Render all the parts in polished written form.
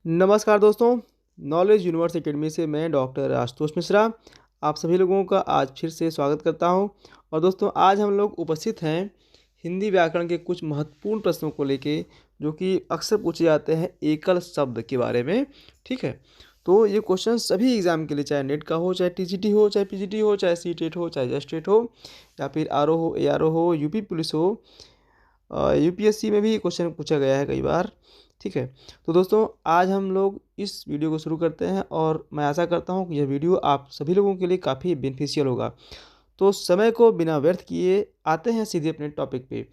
नमस्कार दोस्तों, knowledge universe academy से मैं डॉक्टर आशुतोष मिश्रा आप सभी लोगों का आज फिर से स्वागत करता हूं। और दोस्तों आज हम लोग उपस्थित हैं हिंदी व्याकरण के कुछ महत्वपूर्ण प्रश्नों को लेके, जो कि अक्सर पूछे जाते हैं एकल शब्द के बारे में। ठीक है, तो ये क्वेश्चन सभी एग्जाम के लिए, चाहे नेट का हो, चाहे टीजीटी हो, चाहे पीजीटी हो, चाहे सीटेट हो, चाहे जस्टेट हो, या फिर आरओ हो, एआरओ हो, यूपी पुलिस हो, यूपीएससी में भी क्वेश्चन पूछा गया है कई बार। ठीक है, तो दोस्तों आज हम लोग इस वीडियो को शुरू करते हैं और मैं आशा करता हूं कि यह वीडियो आप सभी लोगों के लिए काफ़ी बेनिफिशियल होगा। तो समय को बिना व्यर्थ किए आते हैं सीधे अपने टॉपिक पे।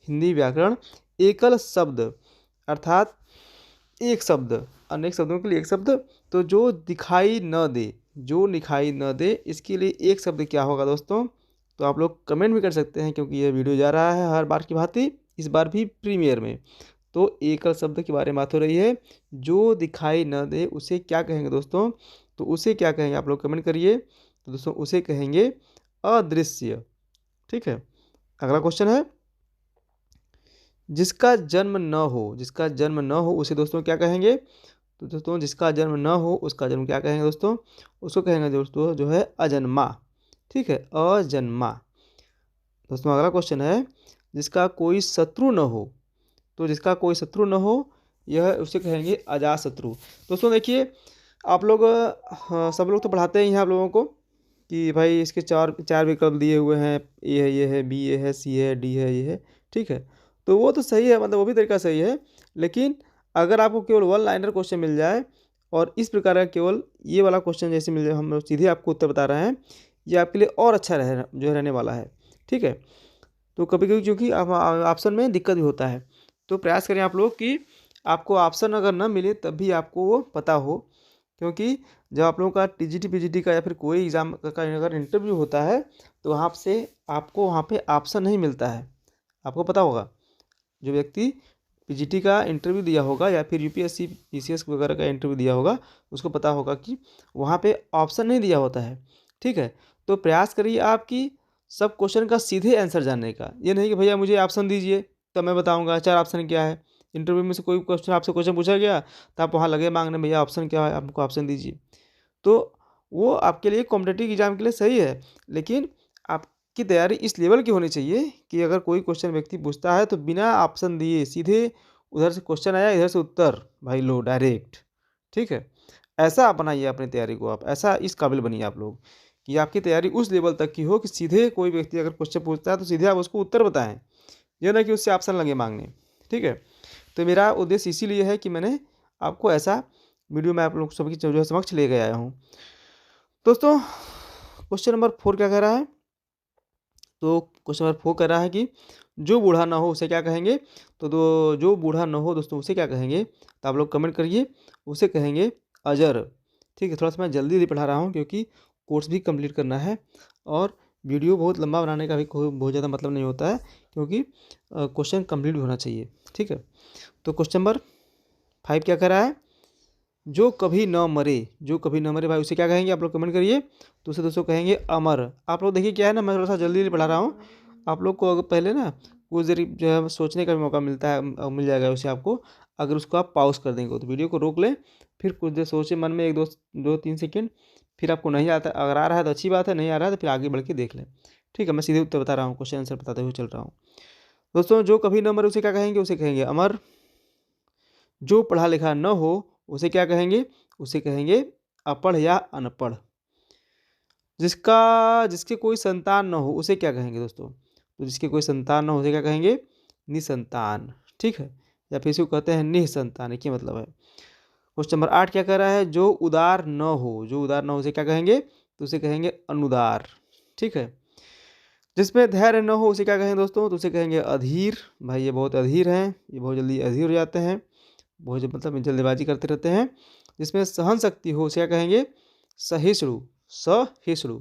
हिंदी व्याकरण एकल शब्द अर्थात एक शब्द, अनेक शब्दों के लिए एक शब्द। तो जो दिखाई न दे, जो दिखाई न दे, इसके लिए एक शब्द क्या होगा दोस्तों? तो आप लोग कमेंट भी कर सकते हैं, क्योंकि यह वीडियो जा रहा है हर बार की भांति इस बार भी प्रीमियर में। तो एकल शब्द के बारे में बात हो रही है। जो दिखाई न दे उसे क्या कहेंगे दोस्तों? तो उसे क्या कहेंगे आप लोग कमेंट करिए। तो दोस्तों उसे कहेंगे अदृश्य। ठीक है, अगला क्वेश्चन है, जिसका जन्म न हो, जिसका जन्म न हो उसे दोस्तों क्या कहेंगे? तो दोस्तों जिसका जन्म न हो उसका जन्म क्या कहेंगे दोस्तों? उसको कहेंगे दोस्तों जो है अजन्मा। ठीक है, अजन्मा। दोस्तों अगला क्वेश्चन है, जिसका कोई शत्रु न हो, तो जिसका कोई शत्रु न हो यह उसे कहेंगे अजातशत्रु। दोस्तों देखिए, आप लोग सब लोग तो पढ़ाते ही हैं आप लोगों को कि भाई इसके चार चार विकल्प दिए हुए हैं, ये है, बी ये है, सी है, डी है, ये है। ठीक है, तो वो तो सही है, मतलब वो भी तरीका सही है। लेकिन अगर आपको केवल वन लाइनर क्वेश्चन मिल जाए और इस प्रकार का केवल ये वाला क्वेश्चन जैसे मिल जाए, हम लोग सीधे आपको उत्तर बता रहे हैं, ये आपके लिए और अच्छा रहने वाला है। ठीक है, तो कभी कभी क्योंकि ऑप्शन में दिक्कत भी होता है, तो प्रयास करें आप लोग कि आपको ऑप्शन अगर ना मिले तब भी आपको वो पता हो। क्योंकि जब आप लोगों का टीजीटी पीजीटी का या फिर कोई एग्ज़ाम का अगर इंटरव्यू होता है, तो वहाँ से आपको वहाँ पे ऑप्शन नहीं मिलता है। आपको पता होगा, जो व्यक्ति पीजीटी का इंटरव्यू दिया होगा या फिर यूपीएससी पीसीएस वगैरह का इंटरव्यू दिया होगा, उसको पता होगा कि वहाँ पे ऑप्शन नहीं दिया होता है। ठीक है, तो प्रयास करिए आपकी सब क्वेश्चन का सीधे आंसर जानने का। ये नहीं कि भैया मुझे ऑप्शन दीजिए तब मैं बताऊंगा चार ऑप्शन क्या है। इंटरव्यू में से कोई क्वेश्चन आपसे क्वेश्चन पूछा गया तो आप वहाँ लगे मांगने, भैया ऑप्शन क्या है, आपको ऑप्शन दीजिए। तो वो आपके लिए कॉम्पिटिटिव एग्जाम के लिए सही है, लेकिन आपकी तैयारी इस लेवल की होनी चाहिए कि अगर कोई क्वेश्चन व्यक्ति पूछता है तो बिना ऑप्शन दिए सीधे उधर से क्वेश्चन आया, इधर से उत्तर भाई लो डायरेक्ट। ठीक है, ऐसा बनाइए अपनी तैयारी को, आप ऐसा इस काबिल बनिए आप लोग कि आपकी तैयारी उस लेवल तक की हो कि सीधे कोई व्यक्ति अगर क्वेश्चन पूछता है तो सीधे आप उसको उत्तर बताएं, यह ना कि उससे ऑप्शन लगे मांगने। ठीक है, तो मेरा उद्देश्य इसीलिए है कि मैंने आपको ऐसा वीडियो में आप लोग सभी जो है समक्ष ले गया हूँ। दोस्तों क्वेश्चन नंबर 4 क्या कह रहा है? तो क्वेश्चन नंबर 4 कह रहा है कि जो बूढ़ा ना हो उसे क्या कहेंगे? तो जो बूढ़ा ना हो दोस्तों उसे क्या कहेंगे? तो आप लोग कमेंट करिए, उसे कहेंगे अजर। ठीक है, थोड़ा सा मैं जल्दी जल्दी पढ़ा रहा हूँ क्योंकि कोर्स भी कंप्लीट करना है और वीडियो बहुत लंबा बनाने का भी कोई बहुत ज़्यादा मतलब नहीं होता है, क्योंकि क्वेश्चन कंप्लीट भी होना चाहिए। ठीक है, तो क्वेश्चन नंबर 5 क्या कह रहा है? जो कभी न मरे, जो कभी न मरे भाई उसे क्या कहेंगे? आप लोग कमेंट करिए। तो उसे दोस्तों कहेंगे अमर। आप लोग देखिए क्या है ना, मैं थोड़ा सा जल्दी जल्दी पढ़ा रहा हूँ, आप लोग को अगर पहले ना कुछ देर जो है सोचने का भी मौका मिलता है, मिल जाएगा उसे आपको। अगर उसको आप पॉज कर देंगे तो वीडियो को रोक लें, फिर कुछ देर सोचे मन में, एक दो दो तीन सेकेंड, फिर आपको नहीं आता, अगर आ रहा है तो अच्छी बात है, नहीं आ रहा है तो फिर आगे बढ़ के देख लें। ठीक है, मैं सीधे उत्तर बता रहा हूँ, क्वेश्चन आंसर बताते हुए चल रहा हूँ। दोस्तों जो कभी न मरे उसे क्या कहेंगे? उसे कहेंगे अमर। जो पढ़ा लिखा न हो उसे क्या कहेंगे? उसे कहेंगे अपढ़ या अनपढ़। जिसके कोई संतान न हो उसे क्या कहेंगे दोस्तों? तो जिसके कोई संतान न हो उसे क्या कहेंगे? निसंतान। ठीक है, या फिर इसको कहते हैं निसंतान, क्या मतलब है। क्वेश्चन नंबर 8 क्या कह रहा है? जो उदार न हो, जो उदार न हो उसे क्या कहेंगे? तो उसे कहेंगे अनुदार। ठीक है, जिसमें धैर्य न हो उसे क्या कहेंगे दोस्तों? तो उसे कहेंगे अधीर। भाई ये बहुत अधीर हैं, ये बहुत जल्दी अधीर हो जाते हैं, बहुत मतलब जल्दबाजी करते रहते हैं। जिसमें सहन शक्ति हो उसे क्या कहेंगे? सहिष्णु। सहिष्णु।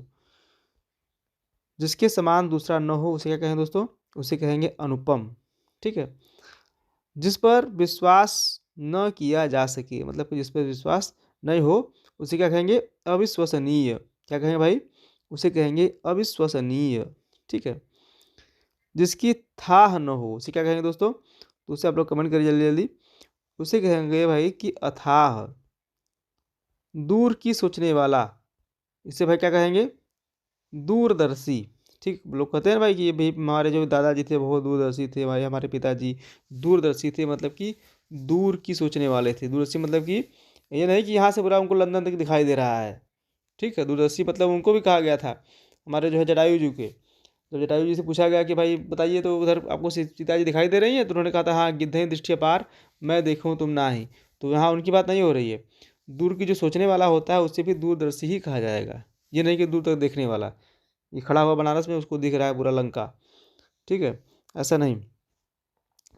जिसके समान दूसरा न हो उसे क्या कहेंगे दोस्तों? उसे कहेंगे अनुपम। ठीक है, जिस पर विश्वास न किया जा सके, मतलब कि जिस पर विश्वास नहीं हो उसे क्या कहेंगे? अविश्वसनीय। क्या कहेंगे भाई? उसे कहेंगे अविश्वसनीय। ठीक है, जिसकी थाह न हो उसे क्या कहेंगे दोस्तों? तो उसे आप लोग कमेंट करिए जल्दी जल्दी। उसे कहेंगे भाई कि अथाह। दूर की सोचने वाला, इसे भाई क्या कहेंगे? दूरदर्शी। ठीक, लोग कहते हैं भाई कि ये भाई हमारे जो दादाजी थे बहुत दूरदर्शी थे, भाई हमारे पिताजी दूरदर्शी थे, मतलब कि दूर की सोचने वाले थे। दूरदर्शी मतलब कि ये नहीं कि यहाँ से पूरा उनको लंदन तक दिखाई दे रहा है। ठीक है, दूरदर्शी मतलब उनको भी कहा गया था, हमारे जो है जटायु जी के। जब जटायु जी से पूछा गया कि भाई बताइए तो उधर आपको सीता जी दिखाई दे रही हैं, तो उन्होंने कहा था हाँ, गिद्धे दृष्टि अपार, मैं देखूँ तुम ना ही। तो यहाँ उनकी बात नहीं हो रही है। दूर की जो सोचने वाला होता है उससे भी दूरदर्शी ही कहा जाएगा। ये नहीं कि दूर तक देखने वाला, ये खड़ा हुआ बनारस में उसको दिख रहा है पूरा लंका। ठीक है, ऐसा नहीं।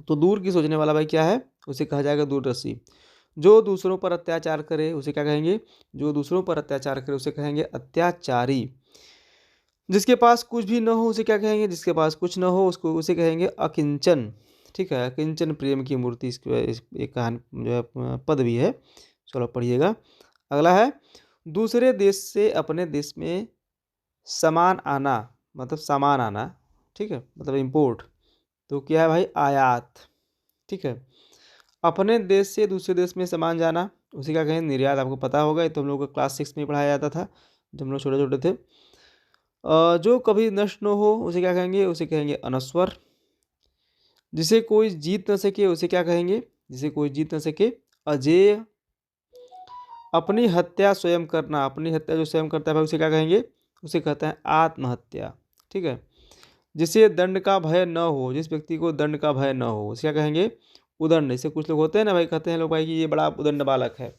तो दूर की सोचने वाला भाई क्या है? उसे कहा जाएगा दूरदर्शी। जो दूसरों पर अत्याचार करे उसे क्या कहेंगे? जो दूसरों पर अत्याचार करे उसे कहेंगे अत्याचारी। जिसके पास कुछ भी न हो उसे क्या कहेंगे? जिसके पास कुछ न हो उसको उसे कहेंगे अकिंचन। ठीक है, अकिंचन प्रेम की मूर्ति, एक कहानी जो है पद भी है। चलो पढ़िएगा। अगला है, दूसरे देश से अपने देश में सामान आना, मतलब सामान आना। ठीक है, मतलब इम्पोर्ट। तो क्या है भाई? आयात। ठीक है, अपने देश से दूसरे देश में सामान जाना उसे क्या कहेंगे? निर्यात। आपको पता होगा, ये तो हम लोग को क्लास 6 में पढ़ाया जाता था जब हम लोग छोटे छोटे थे। जो कभी नष्ट न हो उसे क्या कहेंगे? उसे कहेंगे अनश्वर। जिसे कोई जीत न सके उसे क्या कहेंगे? जिसे कोई जीत न सके अजेय। अपनी हत्या स्वयं करना, अपनी हत्या जो स्वयं करता है भाई उसे क्या कहेंगे? उसे कहते हैं आत्महत्या। ठीक है, जिसे दंड का भय न हो, जिस व्यक्ति को दंड का भय न हो उसे क्या कहेंगे? उदंड। जैसे कुछ लोग होते हैं ना भाई, कहते हैं लोग भाई कि ये बड़ा उदंड बालक है,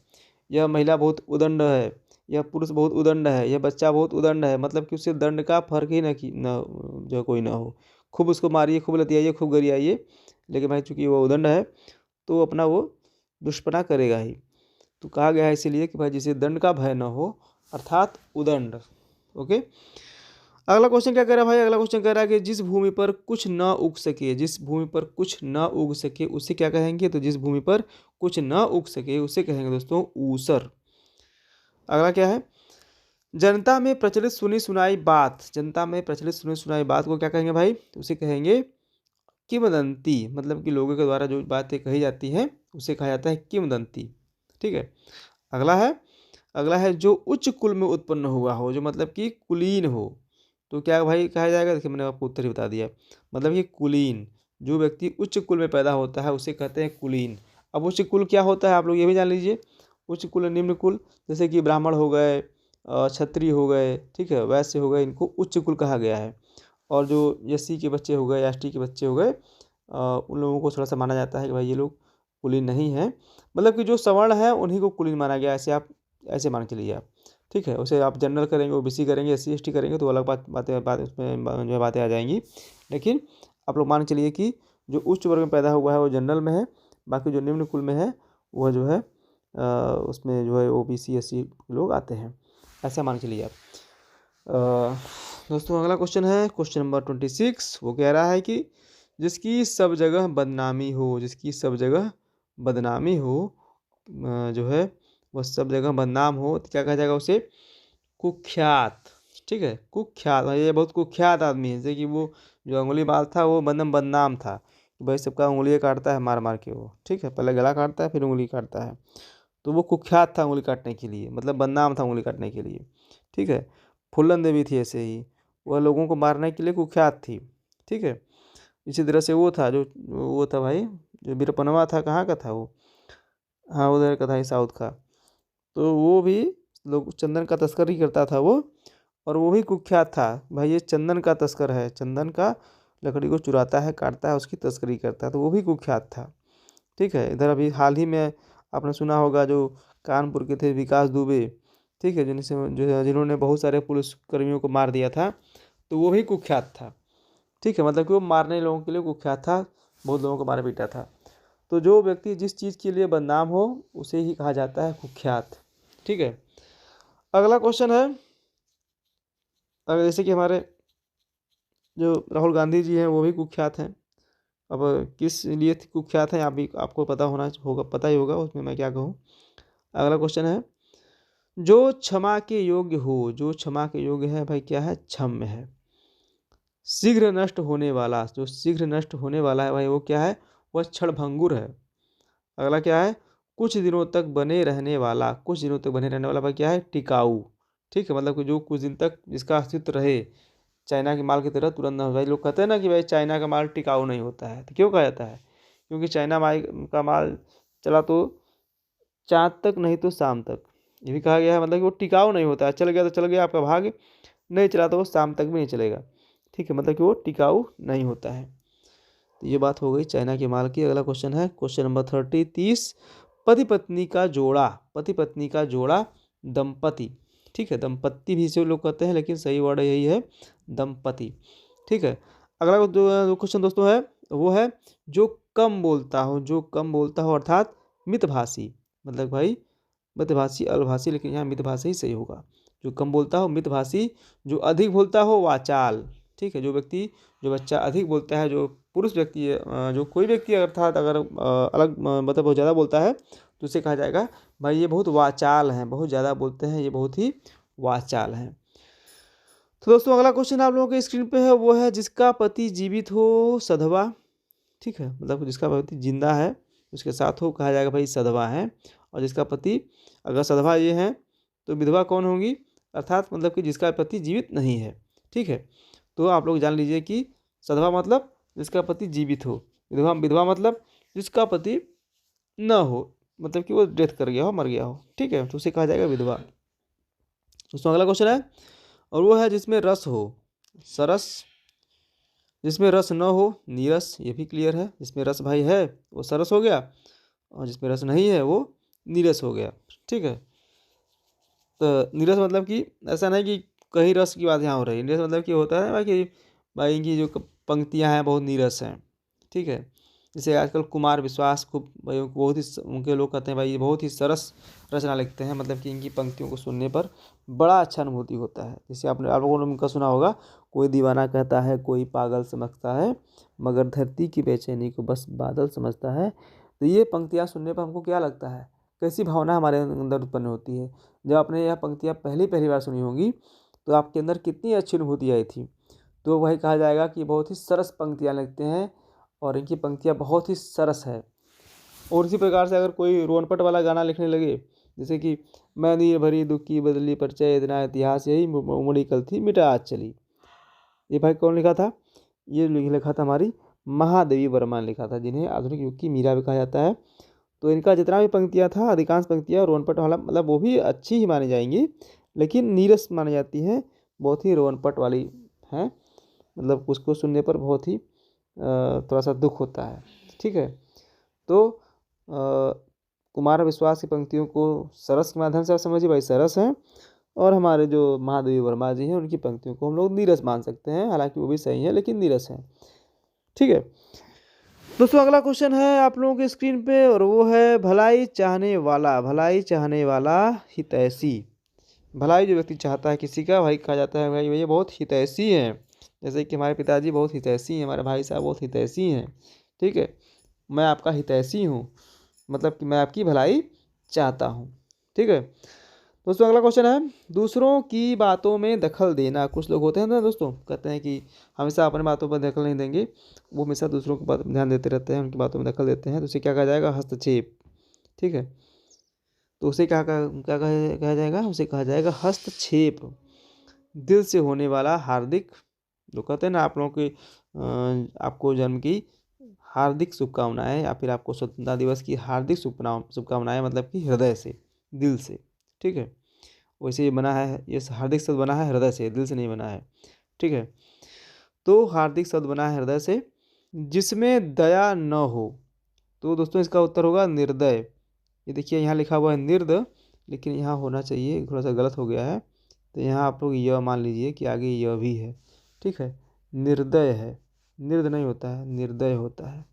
यह महिला बहुत उदंड है, यह पुरुष बहुत उदंड है, यह बच्चा बहुत उदंड है, मतलब कि उससे दंड का फर्क ही न जो कोई ना हो। खूब उसको मारिए, खूब लतियाइए, खूब गरियाइए, लेकिन भाई चूंकि वो उदंड है तो अपना वो दुष्पना करेगा ही। तो कहा गया है इसीलिए कि भाई जिसे दंड का भय न हो, अर्थात उदंड। ओके। अगला क्वेश्चन क्या कह रहा है भाई? अगला क्वेश्चन कह रहा है कि जिस भूमि पर कुछ न उग सके, जिस भूमि पर कुछ न उग सके उसे क्या कहेंगे? तो जिस भूमि पर कुछ न उग सके उसे कहेंगे दोस्तों ऊसर। अगला क्या है? जनता में प्रचलित सुनी सुनाई बात, जनता में प्रचलित सुनी सुनाई बात को क्या कहेंगे भाई? उसे कहेंगे किंवदंती, मतलब कि लोगों के द्वारा जो बातें कही जाती हैं उसे कहा जाता है किंवदंती। ठीक है, अगला है, अगला है जो उच्च कुल में उत्पन्न हुआ हो, जो मतलब कि कुलीन हो, तो क्या भाई कहा जाएगा? देखिए मैंने आपको उत्तर ही बता दिया, मतलब कि कुलीन, जो व्यक्ति उच्च कुल में पैदा होता है उसे कहते हैं कुलीन। अब उच्च कुल क्या होता है आप लोग ये भी जान लीजिए। उच्च कुल निम्न कुल, जैसे कि ब्राह्मण हो गए, क्षत्रिय हो गए, ठीक है, वैश्य हो गए, इनको उच्च कुल कहा गया है। और जो एससी के बच्चे हो गए, एसटी के बच्चे हो गए, उन लोगों को थोड़ा सा माना जाता है कि भाई ये लोग कुलीन नहीं है, मतलब कि जो सवर्ण है उन्हीं को कुलीन माना गया। ऐसे आप ऐसे मान के चलिए आप। ठीक है, उसे आप जनरल करेंगे, ओबीसी करेंगे, एससी एसटी करेंगे तो अलग बात उसमें जो है बातें आ जाएंगी। लेकिन आप लोग मान के चलिए कि जो उच्च वर्ग में पैदा हुआ है वो जनरल में है, बाकी जो निम्न कुल में है वह जो है उसमें जो है ओबीसी एससी लोग आते हैं। ऐसा मान के चलिए आप। दोस्तों अगला क्वेश्चन है क्वेश्चन नंबर 26। वो कह रहा है कि जिसकी सब जगह बदनामी हो, जिसकी सब जगह बदनामी हो, जो है वह सब जगह बदनाम हो, तो क्या कहा जाएगा उसे? कुख्यात। ठीक है, कुख्यात, भाई ये बहुत कुख्यात आदमी है। जैसे कि वो जो अंगुली बाल था वो बदनाम बदनाम था कि भाई सबका उंगलियां काटता है मार मार के वो। ठीक है, पहले गला काटता है फिर उंगली काटता है, तो वो कुख्यात था उंगली काटने के लिए, मतलब बदनाम था उंगली काटने के लिए। ठीक है, फूलन देवी थी ऐसे ही, वह लोगों को मारने के लिए कुख्यात थी। ठीक है, इसी तरह से वो था जो वो था भाई, जो बीरपनवा था, कहाँ का था वो? हाँ उधर का था ही, साउथ का। तो वो भी लोग चंदन का तस्करी करता था वो, और वो भी कुख्यात था भाई, ये चंदन का तस्कर है, चंदन का लकड़ी को चुराता है, काटता है, उसकी तस्करी करता है, तो वो भी कुख्यात था। ठीक है, इधर अभी हाल ही में आपने सुना होगा जो कानपुर के थे विकास दुबे, ठीक है, जिनसे जो जिन्होंने बहुत सारे पुलिस कर्मियों को मार दिया था, तो वो भी कुख्यात था। ठीक है, मतलब कि वो मारने लोगों के लिए कुख्यात था, बहुत लोगों को मारा पीटा था। तो जो व्यक्ति जिस चीज़ के लिए बदनाम हो उसे ही कहा जाता है कुख्यात। ठीक है, अगला क्वेश्चन है, अगर जैसे कि हमारे जो राहुल गांधी जी हैं वो भी कुख्यात हैं। अब किस लिए कुख्यात हैं आप भी, आपको पता होना होगा, पता ही होगा, उसमें मैं क्या कहूँ। अगला क्वेश्चन है, जो क्षमा के योग्य हो, जो क्षमा के योग्य है भाई क्या है? क्षम्य है। शीघ्र नष्ट होने वाला, जो शीघ्र नष्ट होने वाला है भाई वो क्या है? वह क्षणभंगुर है। अगला क्या है, कुछ दिनों तक बने रहने वाला, कुछ दिनों तक बने रहने वाला भाई क्या है, टिकाऊ। ठीक है, मतलब कि जो कुछ दिन तक जिसका अस्तित्व रहे, चाइना के माल की तरह तुरंत ना हो। भाई लोग कहते हैं ना कि भाई चाइना का माल टिकाऊ नहीं होता है, तो क्यों कहा जाता है, क्योंकि चाइना माल का माल चला तो चाँद तक नहीं तो शाम तक, ये भी कहा गया है, मतलब कि वो टिकाऊ नहीं होता है, चल गया तो चल गया आपका भाग, नहीं चला तो वो शाम तक भी नहीं चलेगा। ठीक है, मतलब कि वो टिकाऊ नहीं होता है। तो ये बात हो गई चाइना के माल की। अगला क्वेश्चन है क्वेश्चन नंबर 30। पति पत्नी का जोड़ा, पति पत्नी का जोड़ा दंपति। ठीक है, दंपत्ति भी इसे लोग कहते हैं, लेकिन सही वर्ड यही है, दंपति। ठीक है, अगला जो क्वेश्चन दोस्तों है वो है जो कम बोलता हो, जो कम बोलता हो अर्थात मितभाषी, मतलब भाई मितभाषी अल्पभाषी, लेकिन यहाँ मितभाषी ही सही होगा। जो कम बोलता हो मितभाषी, जो अधिक बोलता हो वाचाल। ठीक है, जो व्यक्ति जो बच्चा अधिक बोलता है, जो पुरुष व्यक्ति है, जो कोई व्यक्ति अर्थात अगर अलग मतलब बहुत ज़्यादा बोलता है तो उसे कहा जाएगा भाई ये बहुत वाचाल हैं, बहुत ज़्यादा बोलते हैं, ये बहुत ही वाचाल हैं। तो दोस्तों अगला क्वेश्चन आप लोगों के स्क्रीन पे है वो है जिसका पति जीवित हो सधवा। ठीक है, मतलब जिसका पति जिंदा है उसके साथ हो कहा जाएगा भाई सधवा है, और जिसका पति अगर सधवा ये है तो विधवा कौन होंगी, अर्थात मतलब कि जिसका पति जीवित नहीं है। ठीक है, तो आप लोग जान लीजिए कि सधवा मतलब जिसका पति जीवित हो, विधवा विधवा मतलब जिसका पति न हो, मतलब कि वो डेथ कर गया हो, मर गया हो। ठीक है, तो उसे कहा जाएगा विधवा। दोस्तों अगला क्वेश्चन है और वो है जिसमें रस हो सरस, जिसमें रस न हो नीरस, ये भी क्लियर है, जिसमें रस भाई है वो सरस हो गया, और जिसमें रस नहीं है वो नीरस हो गया। ठीक है, तो नीरस मतलब कि ऐसा नहीं कि कहीं रस की बात यहाँ हो रही है, नीरस मतलब कि होता है भाई कि भाई इनकी जो पंक्तियाँ हैं बहुत नीरस हैं। ठीक है, जैसे आजकल कुमार विश्वास को भाई बहुत ही उनके लोग कहते हैं भाई ये बहुत ही सरस रचना लिखते हैं, मतलब कि इनकी पंक्तियों को सुनने पर बड़ा अच्छा अनुभूति होता है। जैसे आपने आप लोगों ने उनका सुना होगा, कोई दीवाना कहता है कोई पागल समझता है, मगर धरती की बेचैनी को बस बादल समझता है। तो ये पंक्तियाँ सुनने पर हमको क्या लगता है, कैसी भावना हमारे अंदर उत्पन्न होती है। जब आपने यह पंक्तियाँ पहली पहली बार सुनी होंगी तो आपके अंदर कितनी अच्छी अनुभूति आई थी। तो वही कहा जाएगा कि बहुत ही सरस पंक्तियाँ लिखते हैं और इनकी पंक्तियाँ बहुत ही सरस है। और इसी प्रकार से अगर कोई रोनपट वाला गाना लिखने लगे, जैसे कि मैं नीर भरी दुख की बदली परिचय इतना इतिहास यही उमड़ी कल थी मिटा आज चली, ये भाई कौन लिखा था, ये लिखा था हमारी महादेवी वर्मा ने लिखा था, जिन्हें आधुनिक युग की मीरा भी कहा जाता है। तो इनका जितना भी पंक्तियाँ था अधिकांश पंक्तियाँ रोनपट वाला मतलब वो भी अच्छी ही मानी जाएंगी, लेकिन नीरस मानी जाती हैं, बहुत ही रोनपट वाली हैं, मतलब उसको सुनने पर बहुत ही थोड़ा सा दुख होता है। ठीक है, तो कुमार विश्वास की पंक्तियों को सरस के माध्यम से आप समझिए भाई सरस हैं, और हमारे जो महादेवी वर्मा जी हैं उनकी पंक्तियों को हम लोग नीरस मान सकते हैं, हालांकि वो भी सही है लेकिन नीरस हैं। ठीक है दोस्तों अगला क्वेश्चन है आप लोगों के स्क्रीन पे और वो है भलाई चाहने वाला, भलाई चाहने वाला हितैषी। भलाई जो व्यक्ति चाहता है किसी का भाई कहा जाता है भाई ये बहुत हितैषी हैं। जैसे कि हमारे पिताजी बहुत हितैषी हैं, हमारे भाई साहब बहुत हितैषी हैं। ठीक है, मैं आपका हितैषी हूँ, मतलब कि मैं आपकी भलाई चाहता हूँ। ठीक है दोस्तों अगला क्वेश्चन है दूसरों की बातों में दखल देना। कुछ लोग होते हैं ना दोस्तों, कहते हैं कि हमेशा अपने बातों पर दखल नहीं देंगे, वो हमेशा दूसरों की बात ध्यान देते रहते हैं, उनकी बातों में दखल देते हैं, तो उसे क्या कहा जाएगा, हस्तक्षेप। ठीक है, तो उसे कहा जाएगा, उसे कहा जाएगा हस्तक्षेप। दिल से होने वाला हार्दिक, जो कहते हैं ना आप लोगों की आपको जन्म की हार्दिक शुभकामनाएं, या फिर आपको स्वतंत्रता दिवस की हार्दिक शुभकामनाएं, मतलब कि हृदय से, दिल से। ठीक है, वैसे ये बना है, ये हार्दिक शब्द बना है हृदय से, दिल से नहीं बना है। ठीक है, तो हार्दिक शब्द बना है हृदय से। जिसमें दया न हो, तो दोस्तों इसका उत्तर होगा निर्दय। ये देखिए यहाँ लिखा हुआ है निर्द, लेकिन यहाँ होना चाहिए, थोड़ा सा गलत हो गया है, तो यहाँ आप लोग यह मान लीजिए कि आगे यह भी है। ठीक है, निर्दय है, निर्द नहीं होता है, निर्दय होता है।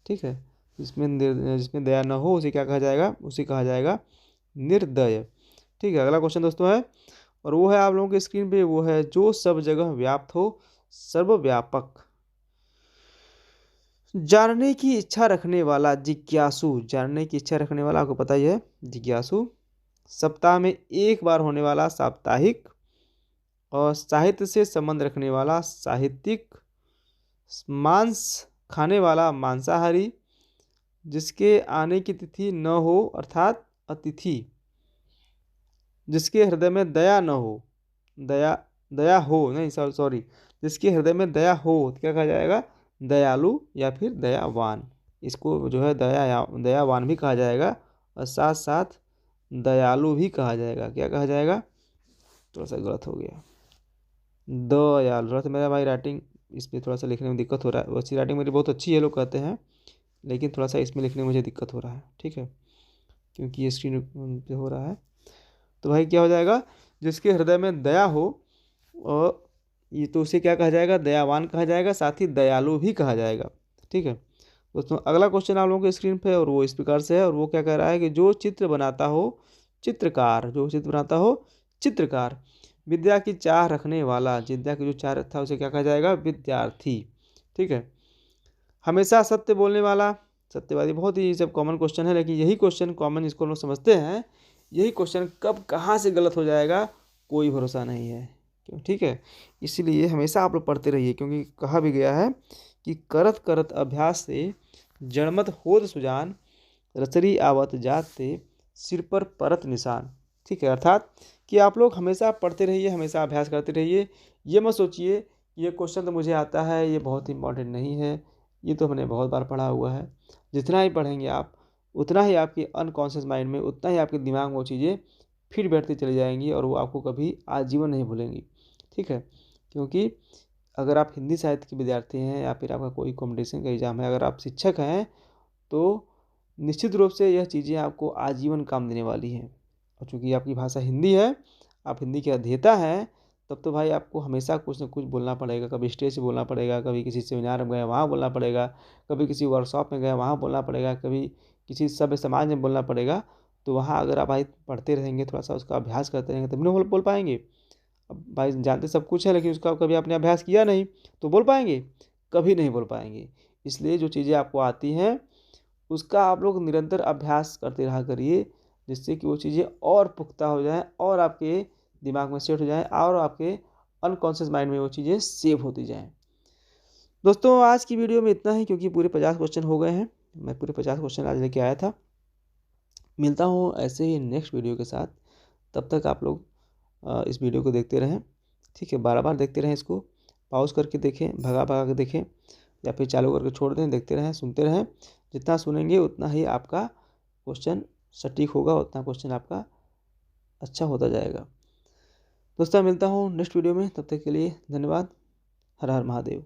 ठीक है, जिसमें दया न हो उसे क्या कहा जाएगा, उसे कहा जाएगा निर्दय। ठीक है, अगला क्वेश्चन दोस्तों है और वो है आप लोगों के स्क्रीन पे, वो है जो सब जगह व्याप्त हो, सर्वव्यापक। जानने की इच्छा रखने वाला, जिज्ञासु, जानने की इच्छा रखने वाला, आपको पता ही है जिज्ञासु। सप्ताह में एक बार होने वाला साप्ताहिक, और साहित्य से संबंध रखने वाला साहित्यिक, मांस खाने वाला मांसाहारी, जिसके आने की तिथि न हो अर्थात अतिथि, जिसके हृदय में दया न हो, दया दया हो नहीं, सॉरी, जिसके हृदय में दया हो तो क्या कहा जाएगा, दयालु या फिर दयावान। इसको जो है दयावान भी कहा जाएगा और साथ साथ दयालु भी कहा जाएगा। क्या कहा जाएगा, थोड़ा सा गलत हो गया, दयालु। थोड़ा सा मेरा भाई राइटिंग इसमें थोड़ा सा लिखने में दिक्कत हो रहा है। वैसी राइटिंग मेरी बहुत अच्छी है लोग कहते हैं, लेकिन थोड़ा सा इसमें लिखने में मुझे दिक्कत हो रहा है, ठीक है, क्योंकि ये स्क्रीन पे हो रहा है। तो भाई क्या हो जाएगा, जिसके हृदय में दया हो, और ये तो उसे क्या कहा जाएगा, दयावान कहा जाएगा, साथ ही दयालु भी कहा जाएगा। ठीक है दोस्तों, अगला क्वेश्चन आप लोगों के स्क्रीन पे, और वो इस प्रकार से है, और वो क्या कह रहा है कि जो चित्र बनाता हो चित्रकार, जो चित्र बनाता हो चित्रकार, विद्या की चाह रखने वाला, विद्या की जो चाह रखता है उसे क्या कहा जाएगा, विद्यार्थी। ठीक है, हमेशा सत्य बोलने वाला, सत्यवादी। बहुत ही सब कॉमन क्वेश्चन है, लेकिन यही क्वेश्चन कॉमन इसको लोग समझते हैं, यही क्वेश्चन कब कहाँ से गलत हो जाएगा कोई भरोसा नहीं है, क्यों। ठीक है, इसीलिए हमेशा आप लोग पढ़ते रहिए, क्योंकि कहा भी गया है कि करत करत अभ्यास से जड़मत होद सुजान, रचरी आवत जात से सिर पर परत निशान। ठीक है, अर्थात कि आप लोग हमेशा पढ़ते रहिए, हमेशा अभ्यास करते रहिए। ये मत सोचिए ये क्वेश्चन तो मुझे आता है, ये बहुत इंपॉर्टेंट नहीं है, ये तो हमने बहुत बार पढ़ा हुआ है। जितना ही पढ़ेंगे आप, उतना ही आपके अनकॉन्शियस माइंड में, उतना ही आपके दिमाग में वो चीज़ें फिर बैठती चली जाएंगी, और वो आपको कभी आजीवन नहीं भूलेंगी। ठीक है, क्योंकि अगर आप हिंदी साहित्य के विद्यार्थी हैं, या फिर आपका कोई कॉम्पिटिशन का एग्ज़ाम है, अगर आप शिक्षक हैं, तो निश्चित रूप से यह चीज़ें आपको आजीवन काम देने वाली हैं। और चूँकि आपकी भाषा हिंदी है, आप हिंदी के अध्येता हैं, तब तो भाई आपको हमेशा कुछ ना कुछ बोलना पड़ेगा। कभी स्टेज से बोलना पड़ेगा, कभी किसी सेमिनार में गए वहाँ बोलना पड़ेगा, कभी किसी वर्कशॉप में गए वहाँ बोलना पड़ेगा, कभी किसी सभ्य समाज में बोलना पड़ेगा। तो वहाँ अगर आप भाई पढ़ते रहेंगे, थोड़ा सा उसका अभ्यास करते रहेंगे, तभी ना बोल पाएंगे। अब भाई जानते सब कुछ है, लेकिन उसका कभी आपने अभ्यास किया नहीं, तो बोल पाएंगे, कभी नहीं बोल पाएंगे। इसलिए जो चीज़ें आपको आती हैं उसका आप लोग निरंतर अभ्यास करते रहा करिए, जिससे कि वो चीज़ें और पुख्ता हो जाएं, और आपके दिमाग में सेट हो जाएं, और आपके अनकॉन्शियस माइंड में वो चीज़ें सेव होती जाएं। दोस्तों आज की वीडियो में इतना ही, क्योंकि पूरे 50 क्वेश्चन हो गए हैं। मैं पूरे 50 क्वेश्चन आज लेके आया था। मिलता हूँ ऐसे ही नेक्स्ट वीडियो के साथ। तब तक आप लोग इस वीडियो को देखते रहें। ठीक है, बार बार देखते रहें, इसको पॉज करके देखें, भगा भगा के देखें, या फिर चालू करके छोड़ दें, देखते रहें, सुनते रहें। जितना सुनेंगे उतना ही आपका क्वेश्चन सटीक होगा, उतना क्वेश्चन आपका अच्छा होता जाएगा। दोस्तों मिलता हूँ नेक्स्ट वीडियो में, तब तक के लिए धन्यवाद। हर हर महादेव।